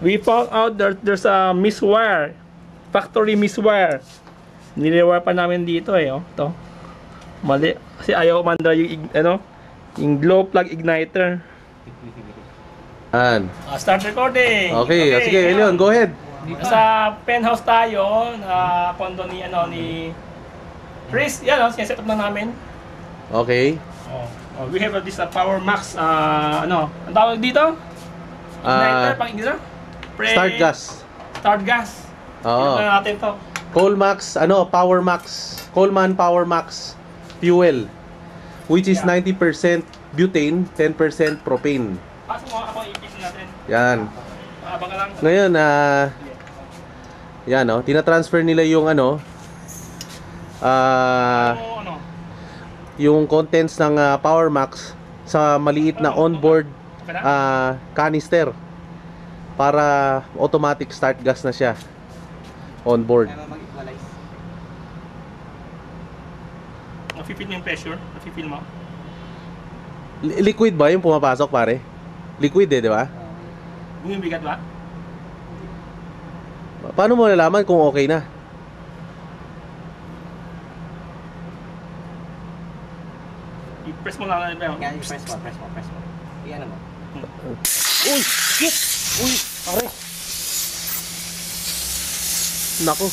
We found out there's a miswire. Factory miswire. Niliwire pa namin dito eh, oh. Ito. Mali. Kasi ayaw umandar yung, yung glow plug igniter. Start recording. Okay, sige, Elion, go ahead. Sa penthouse tayo, na condo ni, Chris, yan, sineset up na namin. Okay. We have this Power Max, ang tawag dito? Igniter, pang igniter? Start gas. Start gas. Oo. Na natin to. Colmax, Power Max. Coleman Power Max fuel. Which is 90% butane, 10% propane. Pasok mo ako ipis natin. Yan. Abang ka lang. Ngayon, yan, tina-transfer nila yung yung contents ng Power Max sa maliit na onboard canister para automatic start gas na siya onboard. Nafe-feel mo yung pressure? Nafe-feel mo? Liquid ba yung pumapasok, pare? Liquid di ba? Bumibigat ba? Paano mo nalaman kung okay na? I-press mo lang na Yan, press mo. Iyan mo. Uy! Shit! Uy! Pare! Nako!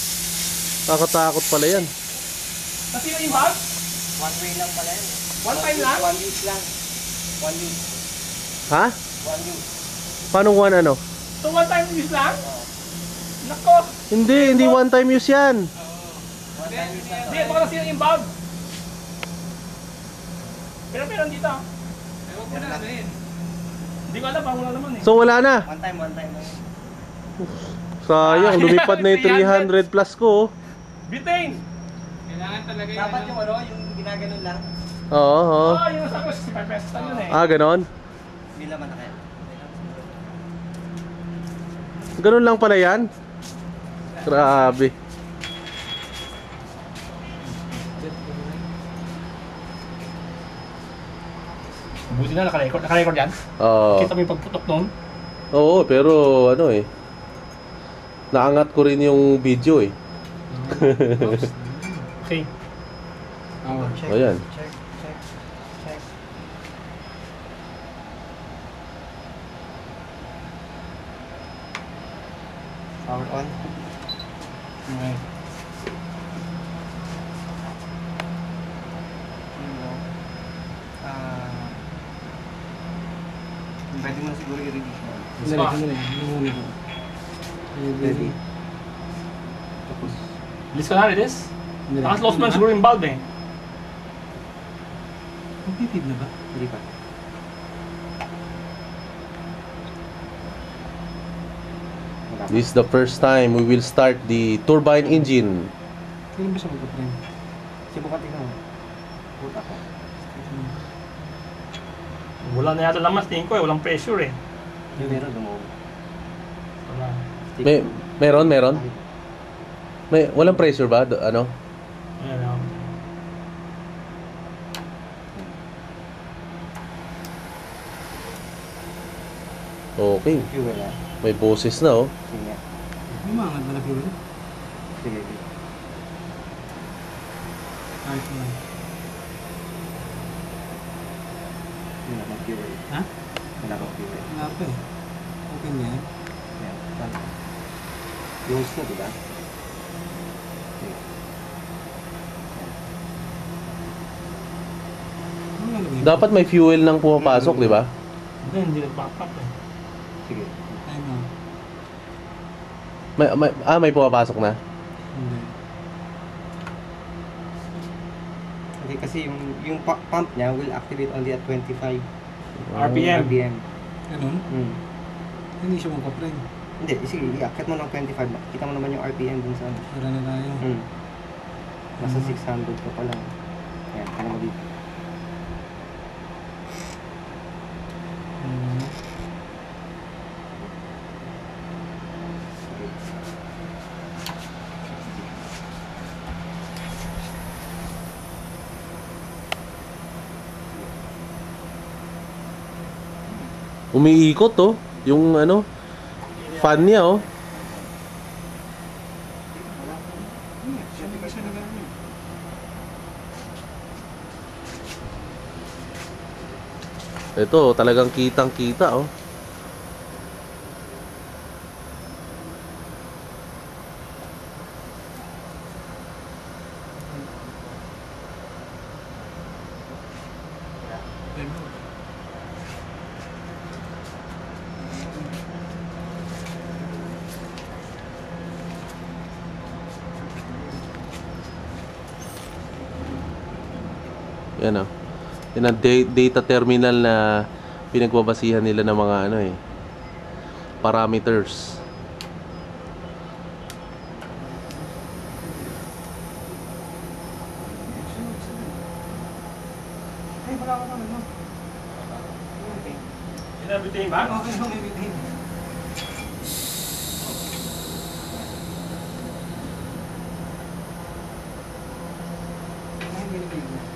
Nakatakot pala yan. Kasi yung valve? One way lang pala yun. One time lang? One use lang. One use. Ha? One use. Paano one ano? So one time use lang? Nako! Hindi one time use yan. One time use lang. Hindi, baka nasira yung valve. Pero meron dito. Ewan ko na rin. Hindi ko alam, wala naman eh. So wala na. One time lang. Sayang, lumipad na yung 300 plus ko. Butane! Kailangan talaga yun. Dapat yung ginaganon lang. Oo. Yung nasa ko, 65 pesos lang yun eh. Ganon? Hindi naman na kaya. Ganon lang pala yan? Grabe. Buti na, naka-record yan. Oo. Kita mo yung pagputok nun. Oo, pero naangat ko rin yung video eh. Okay. Ayan. Check. Power on. Okay. Pwede mo na siguro i-ready siya. Ready. Tapos. Release ko na, release? Naka-close man siguro yung valve eh. Magpipid na ba? Hindi pa. This is the first time we will start the turbine engine. Kailan ba siya magpa-prime? Subukan tingnan mo. Puta ko. Wala na yata lamas, tingin ko eh. Walang pressure eh. Yung meron mo. Wala. Meron? Walang pressure ba? Ayan. Okay. Fuel ah. May boses na Sige. Umangat na fuel. Sige. Ayos na. Hindi na mag-fuel. Ha? Wala kang fuel. Wala pa eh. Okay na yan. Yan. Saan? Yung na, diba? Okay. Ano nga lagay? Dapat may fuel nang pumapasok, di ba? Hindi nag-back up eh. Sige. Ay no. May pumapasok na. Hindi. Hindi kasi yung pump niya will activate only at 25 RPM. RPM. Ganun? Hindi siya magpa-prime. Hindi, sige, i-activate mo ng 25. Kita mo naman yung RPM dun sa ano. Para na tayo. Nasa 600 ka pa lang. Yan, kaya mo dito. Umiikot yung fan niya, oh. Siya na siya nag-ano. Ito, talagang kitang-kita, oh. Yan, oh. Yan ang data terminal na pinagbabasihan nila ng mga ano eh, parameters. Ay, wala ka pa ano. Inabitin ba? Okay, okay, okay. Ay, binibig mo.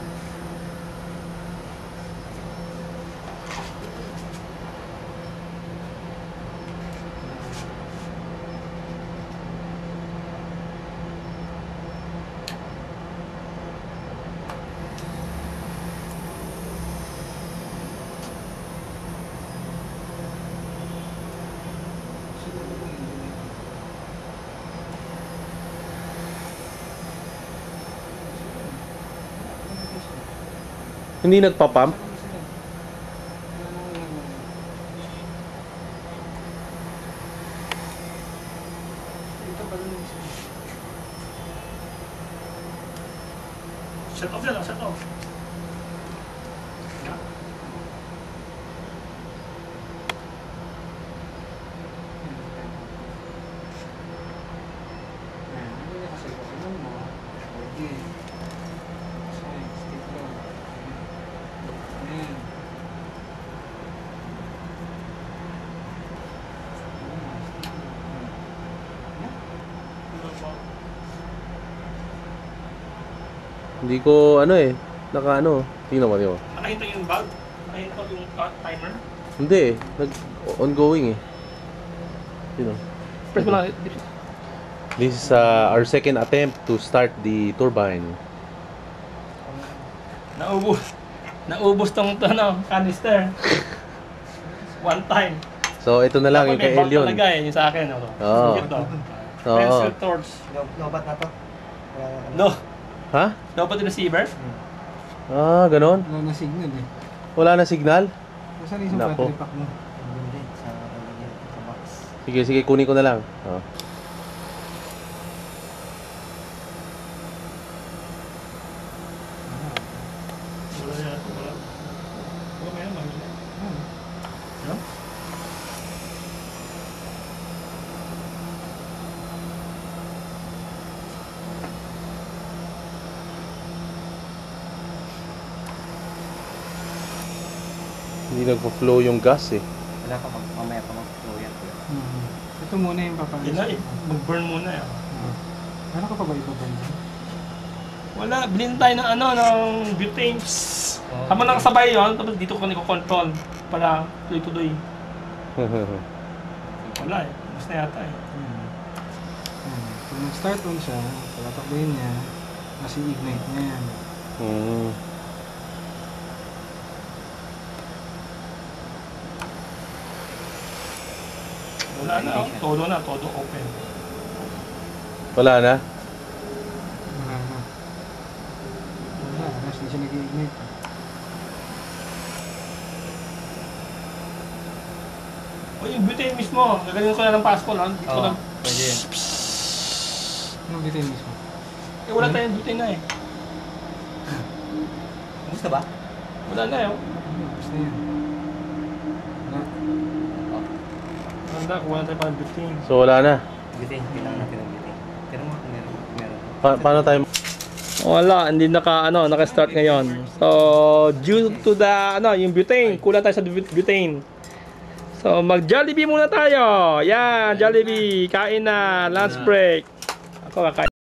Hindi nagpa-pump? Shut off yan, shut off. Hindi ko ano eh, naka ano, tingnan mo, tingnan mo. Nakahintay yung bulb? Nakahintay yung timer? Hindi eh, ongoing eh. You know. Press mo lang. This is our second attempt to start the turbine. Naubos tong ano, canister. One time. So ito na lang yung kay May Elion. bulb talaga eh, yung sa akin. Ano. Oo. Ito. Oo. Pencil torch. Lobat na to. Wala na. No. Ha? Dapat yung receiver? Ah, ganon? Wala na signal eh. Wala na signal? Nasaan yung Nako. battery pack mo? Andun din sa lalagyan, sa box. Sige, sige, kunin ko na lang. Oh. Wala yan. Wala. Wala yan. Ano? Hindi nagpo-flow yung gas eh. Wala pa mamaya pa mag-flow yan. Ito muna yung papalit. Yan na eh. Mag-burn muna eh. Ano ka pa ba ipapan? Wala. Bilhin tayo ng ano, ng butane. Habang nakasabay yun, tapos dito ko niko-control para tuloy-tuloy. Wala eh. Mas na yata eh. Kung mag-start on siya, patatakbuhin niya, kasi ignite niya yan. Hmm. Wala na. Oh. Todo na. Todo open. Wala na? Wala na. Wala, kasi hindi siya nag-ignite. O yung butane mismo. Gagaling ko na ng passport. Ha? Dito Oo, lang. pwede yan. Anong bitin mismo? Eh wala tayong butane na eh. Gusto ba? Wala na eh. Oh. Basta yan. Wala. Wala. Kung wala tayo parang butane. So wala na. Bitin, kailangan natin ng bitin. Pero mo kung meron. Paano tayo? Wala, hindi naka-start ngayon. So, due to the yung butane, kulang tayo sa butane. So, mag-Jollibee muna tayo. Yan, Jollibee, kain na, lunch break. Ako kakain.